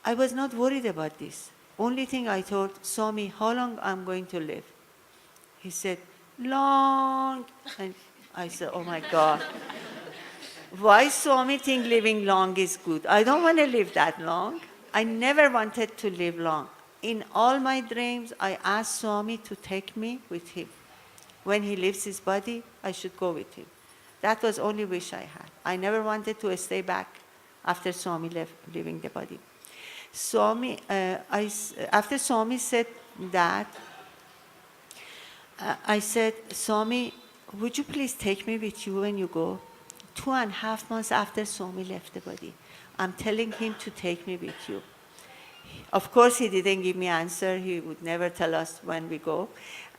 I was not worried about this. Only thing I thought, Swami, how long I'm going to live? He said, long. And I said, oh my God. Why Swami think living long is good? I don't want to live that long. I never wanted to live long. In all my dreams, I asked Swami to take me with him. When he leaves his body, I should go with him. That was the only wish I had. I never wanted to stay back after Swami left, leaving the body. Swami, after Swami said that, I said, Swami, would you please take me with you when you go? 2.5 months after Swami left the body, I'm telling him to take me with you. Of course, he didn't give me an answer. He would never tell us when we go.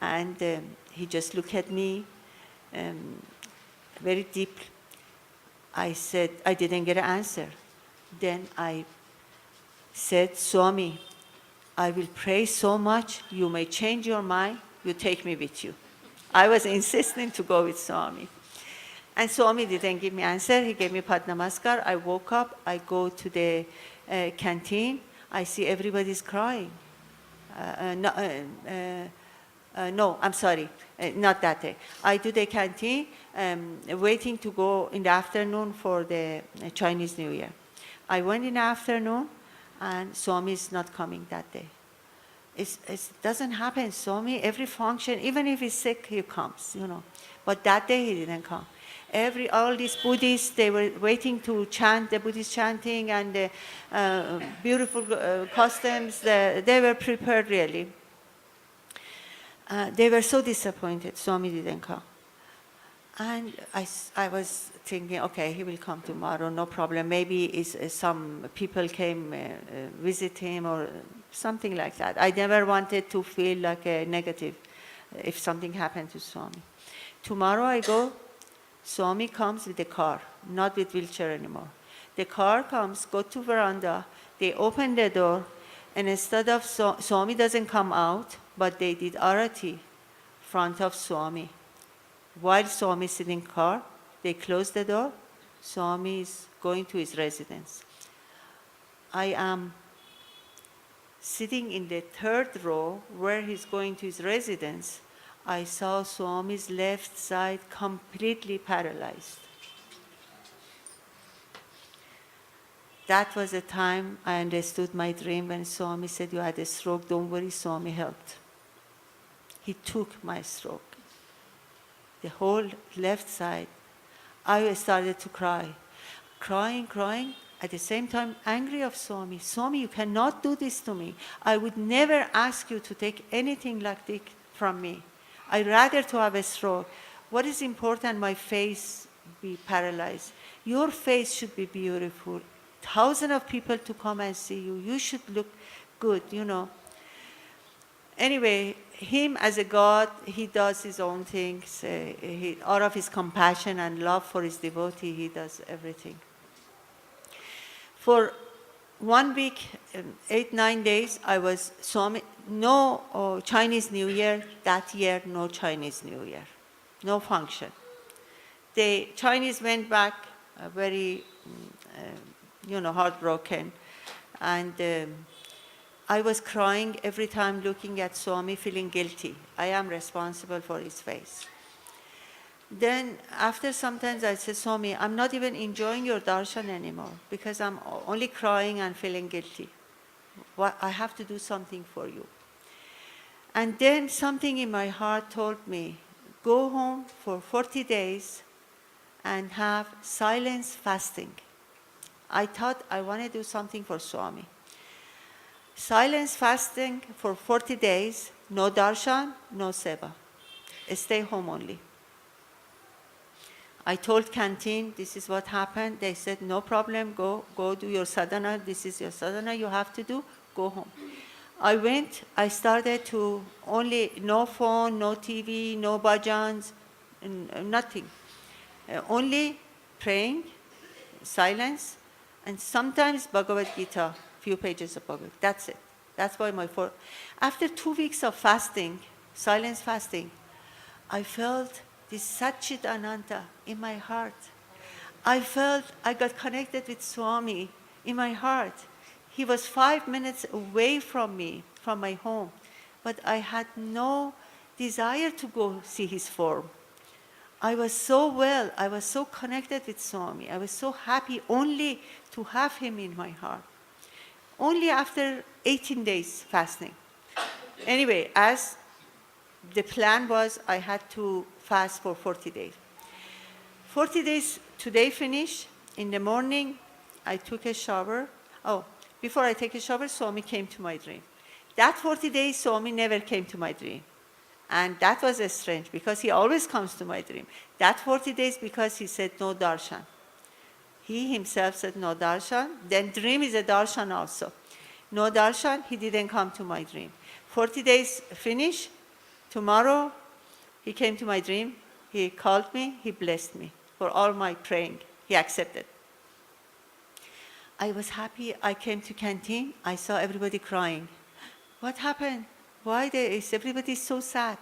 And he just looked at me very deep. I said, I didn't get an answer. Then I said, Swami, I will pray so much, you may change your mind, you take me with you. I was insisting to go with Swami. And Swami didn't give me an answer. He gave me Padnamaskar. I woke up, I go to the canteen. I see everybody's crying. No, I'm sorry, not that day. I do the canteen, waiting to go in the afternoon for the Chinese New Year. I went in the afternoon, and Swami is not coming that day. It doesn't happen. Swami, every function, even if he's sick, he comes, you know. But that day he didn't come. All these Buddhists, they were waiting to chant the Buddhist chanting, and the beautiful costumes, they were prepared really. They were so disappointed Swami didn't come. And I was thinking, okay, he will come tomorrow, no problem. Maybe some people came visit him or something like that. I never wanted to feel like a negative if something happened to Swami. Tomorrow I go, Swami comes with a car, not with wheelchair anymore. The car comes, go to veranda, they open the door, and instead of Swami doesn't come out, but they did arati in front of Swami. While Swami is sitting in the car, they close the door, Swami is going to his residence. I am sitting in the 3rd row where he's going to his residence. I saw Swami's left side completely paralyzed. That was the time I understood my dream when Swami said, you had a stroke, don't worry, Swami helped. He took my stroke. The whole left side. I started to cry. Crying, at the same time angry of Swami. Swami, you cannot do this to me. I would never ask you to take anything like this from me. I'd rather to have a stroke. What is important, my face be paralyzed. Your face should be beautiful. Thousands of people to come and see you. You should look good, you know. Anyway, him as a God, he does his own things. Out of his compassion and love for his devotee, he does everything. For 1 week, 8-9 days, I was Swami. No Chinese New Year that year. No Chinese New Year, no function. The Chinese went back very, heartbroken, and I was crying every time looking at Swami, feeling guilty. I am responsible for his face. Then after sometimes I said, Swami, I'm not even enjoying your darshan anymore because I'm only crying and feeling guilty. I have to do something for you. And then something in my heart told me, go home for 40 days and have silence fasting. I thought I want to do something for Swami. Silence fasting for 40 days, no darshan, no seva. Stay home only. I told canteen, this is what happened. They said, no problem, go do your sadhana. This is your sadhana you have to do, go home. I went, I started to only, no phone, no TV, no bhajans, nothing. Only praying, silence, and sometimes Bhagavad Gita, few pages of Bhagavad Gita. That's it. That's why after 2 weeks of fasting, silence fasting, I felt this Satchit Ananta in my heart. I felt I got connected with Swami in my heart. He was 5 minutes away from me, from my home, but I had no desire to go see his form. I was so well, I was so connected with Swami. I was so happy only to have him in my heart. Only after 18 days fasting. Anyway, as the plan was, I had to fast for 40 days. 40 days today finished. In the morning, I took a shower. Oh, before I take a shower, Swami came to my dream. That 40 days, Swami never came to my dream. And that was strange, because he always comes to my dream. That 40 days, because he said no darshan. He himself said no darshan. Then dream is a darshan also. No darshan, he didn't come to my dream. 40 days finish. Tomorrow, he came to my dream. He called me. He blessed me for all my praying. He accepted. I was happy. I came to canteen. I saw everybody crying. What happened? Why is everybody so sad?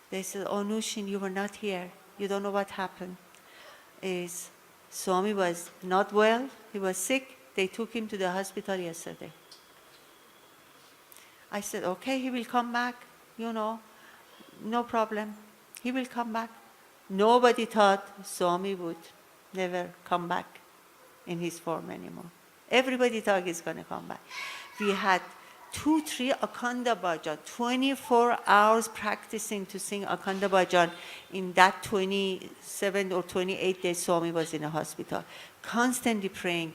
They said, oh, Nooshin, you were not here. You don't know what happened. Swami was not well. He was sick. They took him to the hospital yesterday. I said, okay, he will come back. No problem. He will come back. Nobody thought Swami would never come back in his form anymore. Everybody thought he's going to come back. We had 2-3 Akhanda Bhajan, 24 hours practicing to sing Akhanda Bhajan. In that 27 or 28 days, Swami was in a hospital. Constantly praying.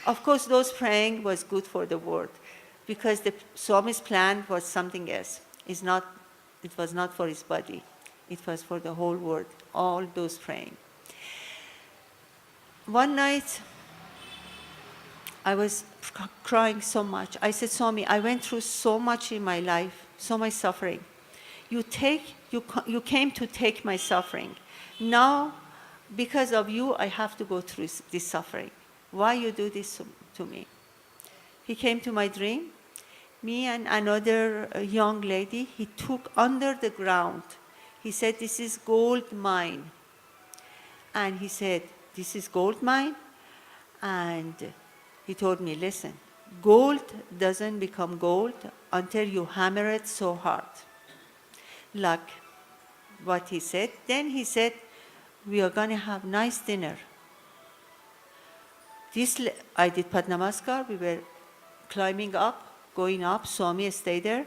Of course, those praying was good for the world, because the Swami's plan was something else. It was not for his body. It was for the whole world, all those praying. One night, I was crying so much. I said, Swami, I went through so much in my life, so much suffering. You came to take my suffering. Now, because of you, I have to go through this suffering. Why you do this to me? He came to my dream. Me and another young lady, he took under the ground. He said, this is gold mine. And he said, this is gold mine? And he told me, listen, gold doesn't become gold until you hammer it so hard. Like what he said. Then he said, we are going to have nice dinner. I did Padnamaskar. We were climbing up, going up. Swami stayed there.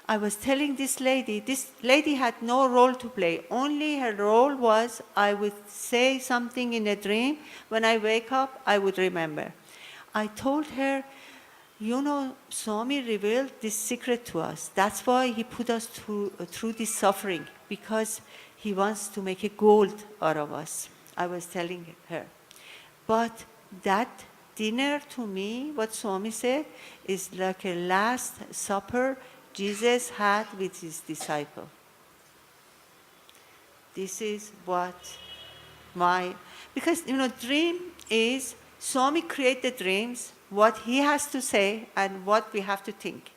I was telling this lady had no role to play. Only her role was, I would say something in a dream. When I wake up, I would remember. I told her, Swami revealed this secret to us. That's why he put us through this suffering, because he wants to make a gold out of us. I was telling her. But that dinner, to me, what Swami said, is like a last supper Jesus had with his disciple. This is what because dream is, Swami create the dreams, what he has to say and what we have to think.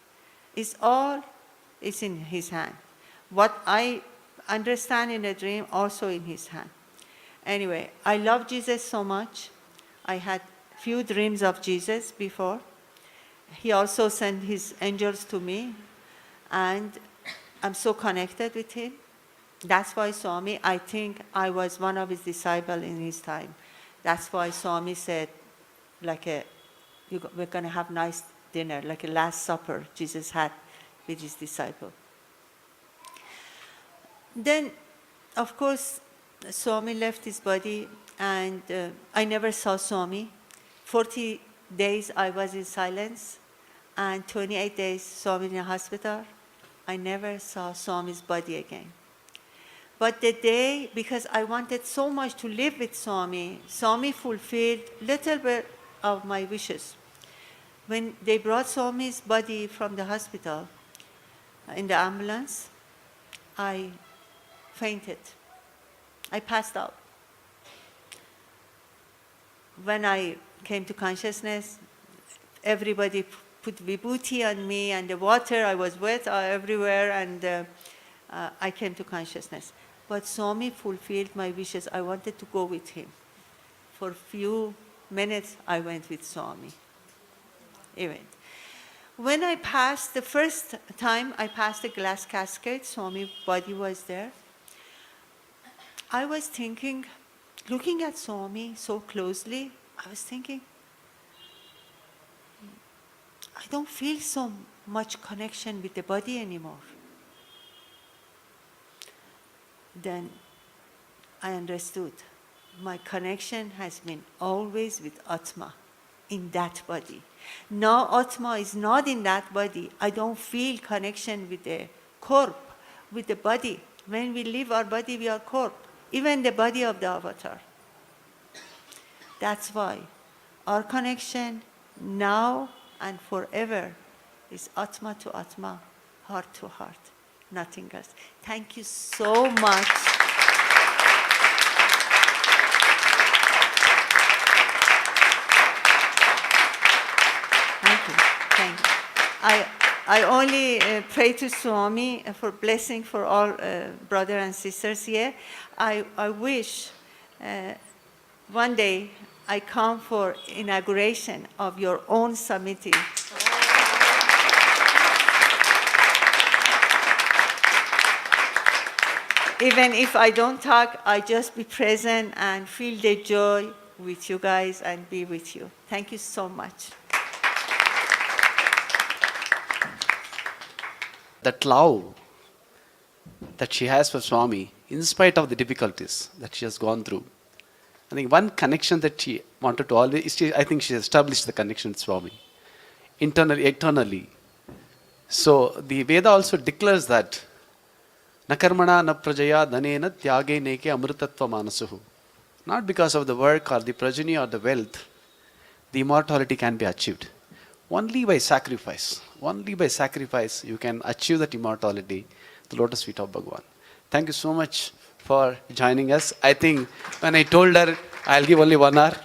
Is in his hand. What I understand in a dream, also in his hand. Anyway, I love Jesus so much. I had few dreams of Jesus before. He also sent his angels to me, and I'm so connected with him. That's why Swami, I think I was one of his disciples in his time. That's why Swami said, we're going to have nice dinner, like a last supper Jesus had with his disciple. Then, of course, Swami left his body, and I never saw Swami. 40 days I was in silence, and 28 days Swami in a hospital. I never saw Swami's body again. But the day, because I wanted so much to live with Swami, Swami fulfilled little bit of my wishes. When they brought Swami's body from the hospital in the ambulance, I fainted. I passed out. When I came to consciousness, everybody put vibhuti on me and the water, I was wet everywhere, and I came to consciousness. But Swami fulfilled my wishes. I wanted to go with him. For a few minutes, I went with Swami. Even. When I passed, the first time I passed the glass cascade, Swami's body was there. I was thinking, looking at Swami so closely, I was thinking, I don't feel so much connection with the body anymore. Then I understood my connection has been always with Atma, in that body. Now Atma is not in that body. I don't feel connection with the corp, with the body. When we leave our body, we are corp, even the body of the avatar. That's why our connection now and forever is Atma to Atma, heart to heart, nothing else. Thank you so much. Thank you. I only pray to Swami for blessing for all brothers and sisters here. I wish one day I come for inauguration of your own Samiti. Even if I don't talk, I just be present and feel the joy with you guys and be with you. Thank you so much. That love that she has for Swami, in spite of the difficulties that she has gone through, I think one connection that she wanted to always, I think she established the connection with Swami, internally, eternally. So the Veda also declares that, na karmana na prajaya dhanena tyage neke amritatva manasuhu. Not because of the work or the progeny or the wealth, the immortality can be achieved. Only by sacrifice. Only by sacrifice you can achieve that immortality, the lotus feet of Bhagavan. Thank you so much for joining us. I think when I told her I'll give only 1 hour,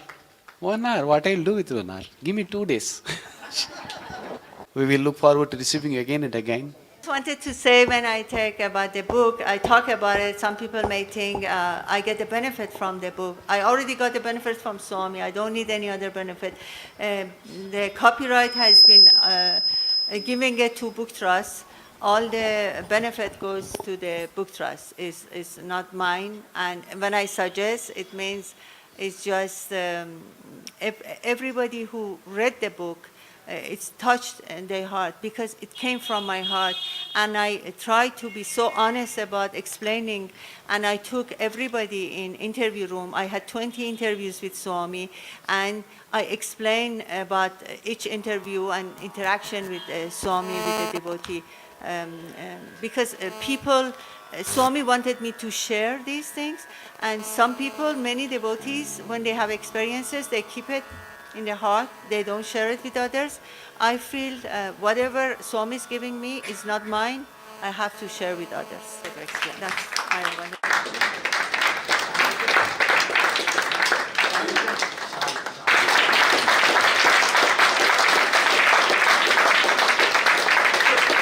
1 hour, what I'll do with 1 hour? Give me 2 days. We will look forward to receiving you again and again. I wanted to say when I talk about the book, I talk about it, some people may think I get the benefit from the book. I already got the benefit from Swami. I don't need any other benefit. The copyright has been giving it to Book Trust. All the benefit goes to the Book Trust. It's not mine. And when I suggest, it means it's just everybody who read the book, it's touched in their heart because it came from my heart, and I tried to be so honest about explaining, and I took everybody in interview room. I had 20 interviews with Swami, and I explained about each interview and interaction with Swami, with the devotee, because people, Swami wanted me to share these things, and some people, many devotees, when they have experiences, they keep it in their heart, they don't share it with others. I feel whatever Swami is giving me is not mine, I have to share with others. That's I wanted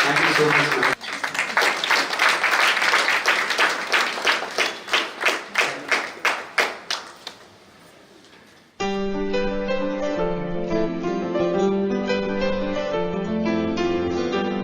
Thank you so much.